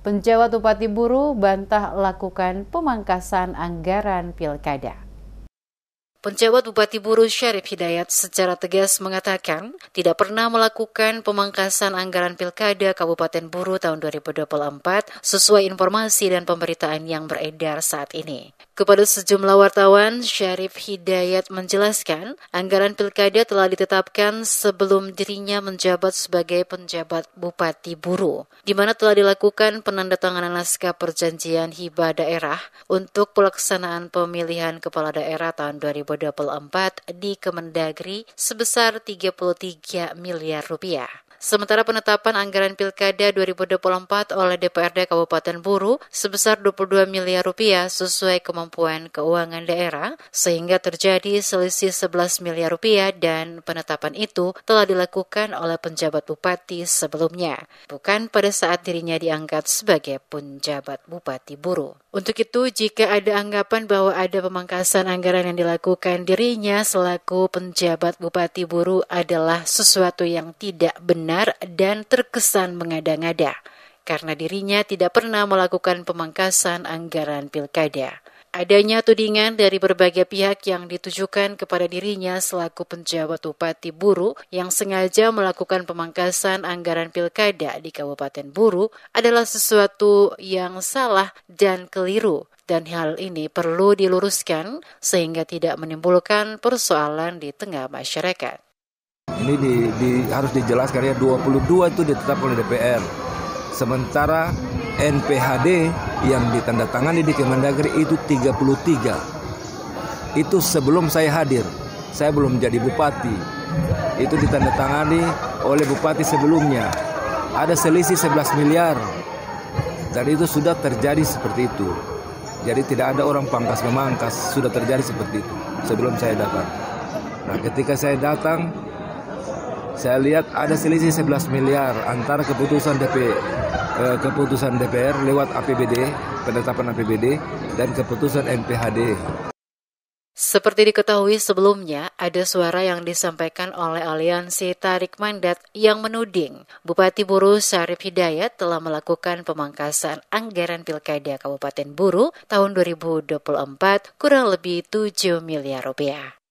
Penjabat Bupati Buru bantah lakukan pemangkasan anggaran pilkada. Penjabat Bupati Buru Syarif Hidayat secara tegas mengatakan tidak pernah melakukan pemangkasan anggaran pilkada Kabupaten Buru tahun 2024 sesuai informasi dan pemberitaan yang beredar saat ini. Kepada sejumlah wartawan, Syarif Hidayat menjelaskan anggaran pilkada telah ditetapkan sebelum dirinya menjabat sebagai penjabat Bupati Buru, di mana telah dilakukan penandatanganan naskah perjanjian hibah daerah untuk pelaksanaan pemilihan kepala daerah tahun 2024 di Kemendagri sebesar 33 miliar rupiah. Sementara penetapan anggaran pilkada 2024 oleh DPRD Kabupaten Buru sebesar 22 miliar rupiah sesuai kemampuan keuangan daerah, sehingga terjadi selisih 11 miliar rupiah dan penetapan itu telah dilakukan oleh penjabat bupati sebelumnya, bukan pada saat dirinya diangkat sebagai penjabat Bupati Buru. Untuk itu, jika ada anggapan bahwa ada pemangkasan anggaran yang dilakukan dirinya selaku penjabat Bupati Buru adalah sesuatu yang tidak benar dan terkesan mengada-ngada, karena dirinya tidak pernah melakukan pemangkasan anggaran pilkada. Adanya tudingan dari berbagai pihak yang ditujukan kepada dirinya selaku penjabat Bupati Buru yang sengaja melakukan pemangkasan anggaran pilkada di Kabupaten Buru adalah sesuatu yang salah dan keliru, dan hal ini perlu diluruskan sehingga tidak menimbulkan persoalan di tengah masyarakat. Ini harus dijelaskan ya, 22 itu ditetapkan oleh DPR. Sementara NPHD yang ditandatangani di Kemendagri itu 33. Itu sebelum saya hadir. Saya belum jadi bupati. Itu ditandatangani oleh bupati sebelumnya. Ada selisih 11 miliar. Dan itu sudah terjadi seperti itu. Jadi tidak ada orang pangkas memangkas, sudah terjadi seperti itu sebelum saya datang. Nah, ketika saya datang, saya lihat ada selisih 11 miliar antara keputusan DPR lewat APBD, penetapan APBD, dan keputusan NPHD. Seperti diketahui sebelumnya, ada suara yang disampaikan oleh Aliansi Tarik Mandat yang menuding Bupati Buru Syarif Hidayat telah melakukan pemangkasan anggaran pilkada Kabupaten Buru tahun 2024 kurang lebih 7 miliar rupiah.